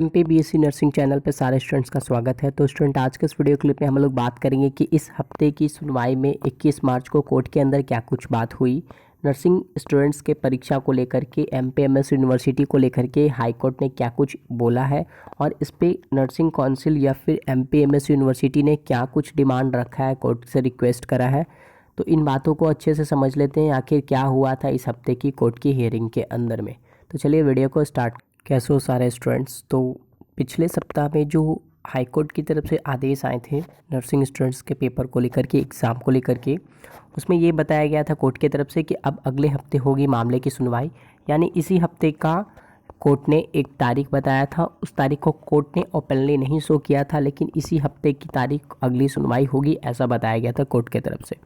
MP BSc nursing channel पे सारे students का स्वागत है। तो स्टूडेंट, आज के इस वीडियो क्लिप में हम लोग बात करेंगे कि इस हफ्ते की सुनवाई में 21 मार्च को कोर्ट के अंदर क्या कुछ बात हुई। नर्सिंग स्टूडेंट्स के परीक्षा को लेकर के एमपीएमएस यूनिवर्सिटी को लेकर के हाई कोर्ट ने क्या कुछ बोला है और इस पर नर्सिंग काउंसिल या फिर एमपीएमएस यूनिवर्सिटी ने क्या कुछ डिमांड रखा है, कोर्ट से रिक्वेस्ट करा है। तो इन बातों को अच्छे से समझ लेते हैं, आखिर क्या हुआ था इस हफ्ते की कोर्ट की हियरिंग के अंदर में। तो चलिए वीडियो को स्टार्ट। कैसे हो सारे स्टूडेंट्स। तो पिछले सप्ताह में जो हाई कोर्ट की तरफ से आदेश आए थे नर्सिंग स्टूडेंट्स के पेपर को लेकर के, एग्ज़ाम को लेकर के, उसमें ये बताया गया था कोर्ट की तरफ से कि अब अगले हफ्ते होगी मामले की सुनवाई। यानी इसी हफ्ते का कोर्ट ने एक तारीख बताया था। उस तारीख को कोर्ट ने ओपनली नहीं शो किया था, लेकिन इसी हफ्ते की तारीख अगली सुनवाई होगी ऐसा बताया गया था कोर्ट की तरफ से।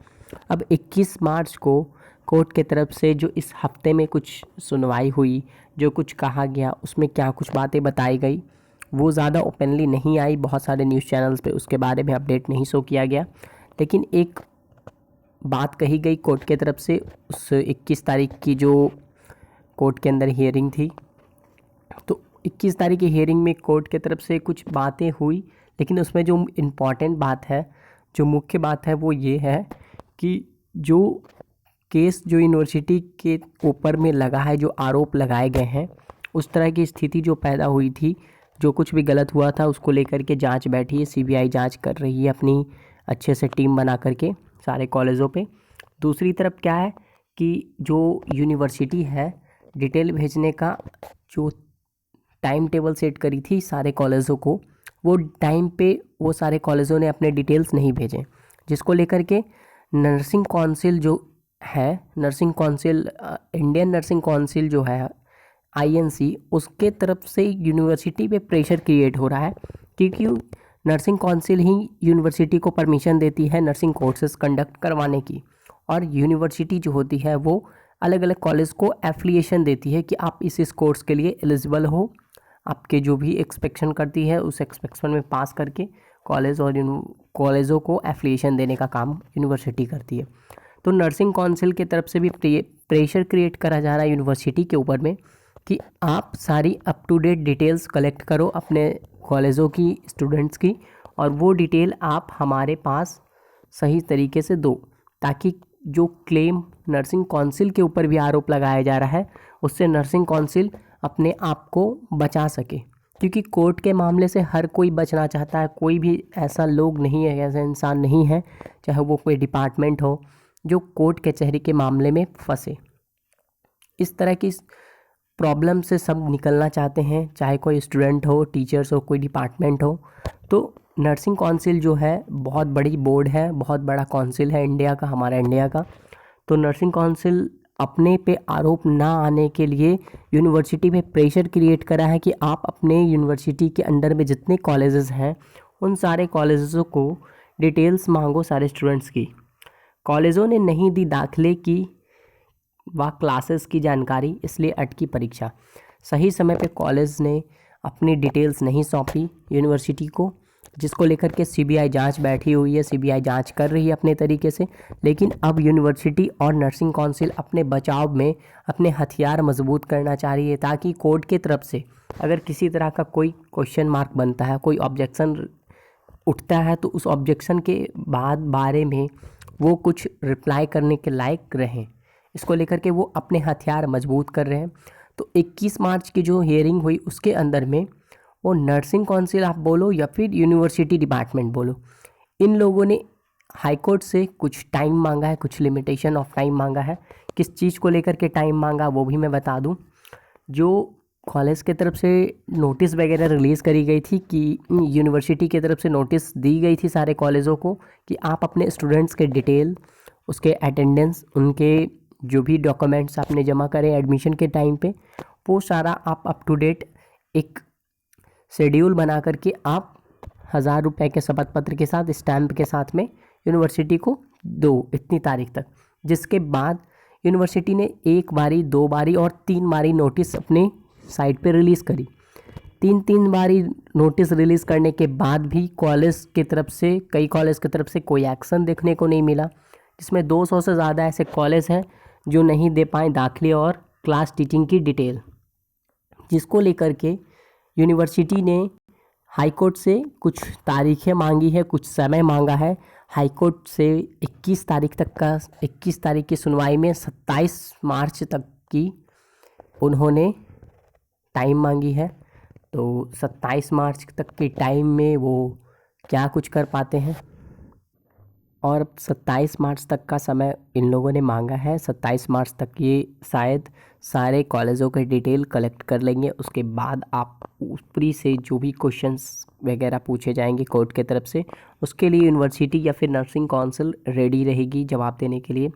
अब 21 मार्च को कोर्ट के तरफ से जो इस हफ्ते में कुछ सुनवाई हुई, जो कुछ कहा गया, उसमें क्या कुछ बातें बताई गई, वो ज़्यादा ओपनली नहीं आई। बहुत सारे न्यूज़ चैनल्स पे उसके बारे में अपडेट नहीं शो किया गया, लेकिन एक बात कही गई कोर्ट के तरफ से उस 21 तारीख की जो कोर्ट के अंदर हियरिंग थी। तो 21 तारीख की हियरिंग में कोर्ट के तरफ से कुछ बातें हुई, लेकिन उसमें जो इम्पॉर्टेंट बात है, जो मुख्य बात है, वो ये है कि जो केस जो यूनिवर्सिटी के ऊपर में लगा है, जो आरोप लगाए गए हैं, उस तरह की स्थिति जो पैदा हुई थी, जो कुछ भी गलत हुआ था उसको लेकर के जांच बैठी है। सीबीआई जांच कर रही है अपनी अच्छे से टीम बना करके सारे कॉलेजों पे। दूसरी तरफ क्या है कि जो यूनिवर्सिटी है डिटेल भेजने का जो टाइम टेबल सेट करी थी सारे कॉलेजों को, वो टाइम पे वो सारे कॉलेजों ने अपने डिटेल्स नहीं भेजे, जिसको लेकर के नर्सिंग काउंसिल जो है, nursing council, Indian nursing council जो है आईएनसी, उसके तरफ से यूनिवर्सिटी पे प्रेशर क्रिएट हो रहा है, क्योंकि नर्सिंग काउंसिल ही यूनिवर्सिटी को परमिशन देती है नर्सिंग कोर्सेज कंडक्ट करवाने की, और यूनिवर्सिटी जो होती है वो अलग अलग कॉलेज को एफिलिएशन देती है कि आप इस कोर्स के लिए एलिजिबल हो। आपके जो भी एक्सपेक्शन करती है उस एक्सपेक्शन में पास करके कॉलेज और कॉलेजों को एफिलिएशन देने का काम यूनिवर्सिटी करती है। तो नर्सिंग काउंसिल की तरफ से भी प्रेशर क्रिएट करा जा रहा है यूनिवर्सिटी के ऊपर में कि आप सारी up to date details collect करो अपने कॉलेजों की, स्टूडेंट्स की, और वो डिटेल आप हमारे पास सही तरीके से दो, ताकि जो क्लेम नर्सिंग काउंसिल के ऊपर भी आरोप लगाया जा रहा है उससे नर्सिंग काउंसिल अपने आप को बचा सके। क्योंकि कोर्ट के मामले से हर कोई बचना चाहता है, कोई भी ऐसा लोग नहीं है, ऐसा इंसान नहीं है, चाहे वो कोई डिपार्टमेंट हो, जो कोर्ट कचहरी के मामले में फंसे। इस तरह की प्रॉब्लम से सब निकलना चाहते हैं, चाहे कोई स्टूडेंट हो, टीचर्स हो, कोई डिपार्टमेंट हो। तो नर्सिंग काउंसिल जो है बहुत बड़ी बोर्ड है, बहुत बड़ा काउंसिल है इंडिया का, हमारा इंडिया का। तो नर्सिंग काउंसिल अपने पे आरोप ना आने के लिए यूनिवर्सिटी पे प्रेशर क्रिएट करा है कि आप अपने यूनिवर्सिटी के अंडर में जितने कॉलेजेस हैं उन सारे कॉलेजों को डिटेल्स मांगो सारे स्टूडेंट्स की। कॉलेजों ने नहीं दी दाखिले की व क्लासेस की जानकारी, इसलिए अटकी परीक्षा। सही समय पे कॉलेज ने अपनी डिटेल्स नहीं सौंपी यूनिवर्सिटी को, जिसको लेकर के सीबीआई जांच बैठी हुई है, सीबीआई जांच कर रही है अपने तरीके से। लेकिन अब यूनिवर्सिटी और नर्सिंग काउंसिल अपने बचाव में अपने हथियार मजबूत करना चाह रही है, ताकि कोर्ट की तरफ से अगर किसी तरह का कोई क्वेश्चन मार्क बनता है, कोई ऑब्जेक्शन उठता है, तो उस ऑब्जेक्शन के बाद बारे में वो कुछ रिप्लाई करने के लायक रहें। इसको लेकर के वो अपने हथियार मजबूत कर रहे हैं। तो 21 मार्च की जो हियरिंग हुई उसके अंदर में वो नर्सिंग काउंसिल आप बोलो या फिर यूनिवर्सिटी डिपार्टमेंट बोलो, इन लोगों ने हाई कोर्ट से कुछ टाइम मांगा है, कुछ लिमिटेशन ऑफ टाइम मांगा है। किस चीज़ को लेकर के टाइम मांगा वो भी मैं बता दूं। जो कॉलेज के तरफ से नोटिस वगैरह रिलीज़ करी गई थी, कि यूनिवर्सिटी की तरफ से नोटिस दी गई थी सारे कॉलेजों को कि आप अपने स्टूडेंट्स के डिटेल, उसके अटेंडेंस, उनके जो भी डॉक्यूमेंट्स आपने जमा करें एडमिशन के टाइम पे, वो सारा आप अप टू डेट एक शेड्यूल बना करके आप 1000 रुपये के शपथ पत्र के साथ, स्टैम्प के साथ में यूनिवर्सिटी को दो इतनी तारीख तक। जिसके बाद यूनिवर्सिटी ने एक बारी, 2 बारी और 3 बारी नोटिस अपने साइट पे रिलीज़ करी। 3 बारी नोटिस रिलीज़ करने के बाद भी कॉलेज की तरफ से, कई कॉलेज की तरफ से कोई एक्शन देखने को नहीं मिला, जिसमें 200 से ज़्यादा ऐसे कॉलेज हैं जो नहीं दे पाए दाखिले और क्लास टीचिंग की डिटेल, जिसको लेकर के यूनिवर्सिटी ने हाई कोर्ट से कुछ तारीखें मांगी है, कुछ समय मांगा है। हाई कोर्ट से 21 तारीख की सुनवाई में 27 मार्च तक की उन्होंने टाइम मांगी है। तो 27 मार्च तक के टाइम में वो क्या कुछ कर पाते हैं, और 27 मार्च तक का समय इन लोगों ने मांगा है। 27 मार्च तक ये शायद सारे कॉलेजों के डिटेल कलेक्ट कर लेंगे। उसके बाद आप ऊपरी से जो भी क्वेश्चंस वगैरह पूछे जाएंगे कोर्ट के तरफ से, उसके लिए यूनिवर्सिटी या फिर नर्सिंग काउंसिल रेडी रहेगी जवाब देने के लिए।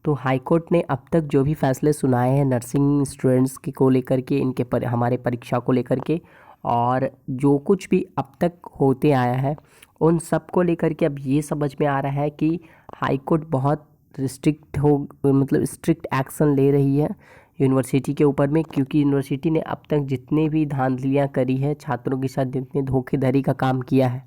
तो हाई कोर्ट ने अब तक जो भी फैसले सुनाए हैं नर्सिंग स्टूडेंट्स के को लेकर के, इनके हमारे परीक्षा को लेकर के, और जो कुछ भी अब तक होते आया है उन सब को लेकर के अब ये समझ में आ रहा है कि हाई कोर्ट बहुत स्ट्रिक्ट एक्शन ले रही है यूनिवर्सिटी के ऊपर में, क्योंकि यूनिवर्सिटी ने अब तक जितने भी धांधलियाँ करी है, छात्रों के साथ जितने धोखेधड़ी का काम किया है,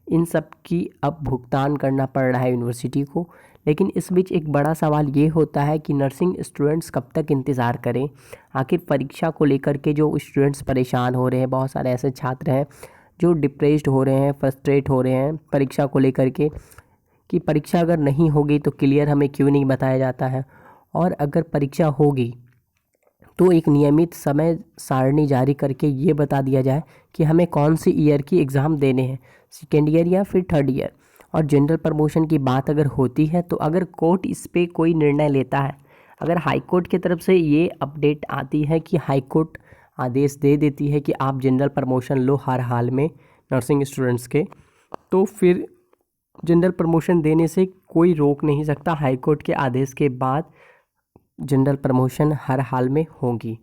इन सब की अब भुगतान करना पड़ रहा है यूनिवर्सिटी को। लेकिन इस बीच एक बड़ा सवाल ये होता है कि नर्सिंग स्टूडेंट्स कब तक इंतज़ार करें। आखिर परीक्षा को लेकर के जो स्टूडेंट्स परेशान हो रहे हैं, बहुत सारे ऐसे छात्र हैं जो डिप्रेस्ड हो रहे हैं, फ्रस्ट्रेट हो रहे हैं परीक्षा को लेकर के, कि परीक्षा अगर नहीं होगी तो क्लियर हमें क्यों नहीं बताया जाता है, और अगर परीक्षा होगी तो एक नियमित समय सारणी जारी करके ये बता दिया जाए कि हमें कौन सी ईयर की एग्ज़ाम देने हैं, सेकेंड ईयर या फिर थर्ड ईयर। और जनरल प्रमोशन की बात अगर होती है तो अगर कोर्ट इस पे कोई निर्णय लेता है, अगर हाई कोर्ट की तरफ से ये अपडेट आती है कि हाई कोर्ट आदेश दे देती है कि आप जनरल प्रमोशन लो हर हाल में नर्सिंग स्टूडेंट्स के, तो फिर जनरल प्रमोशन देने से कोई रोक नहीं सकता। हाई कोर्ट के आदेश के बाद जनरल प्रमोशन हर हाल में होगी।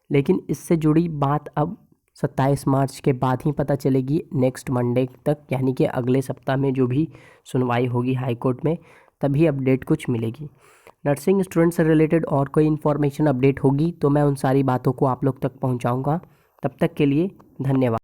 लेकिन इससे जुड़ी बात अब 27 मार्च के बाद ही पता चलेगी, नेक्स्ट मंडे तक, यानी कि अगले सप्ताह में जो भी सुनवाई होगी हाई कोर्ट में, तभी अपडेट कुछ मिलेगी। नर्सिंग स्टूडेंट से रिलेटेड और कोई इन्फॉर्मेशन अपडेट होगी तो मैं उन सारी बातों को आप लोग तक पहुंचाऊंगा। तब तक के लिए धन्यवाद।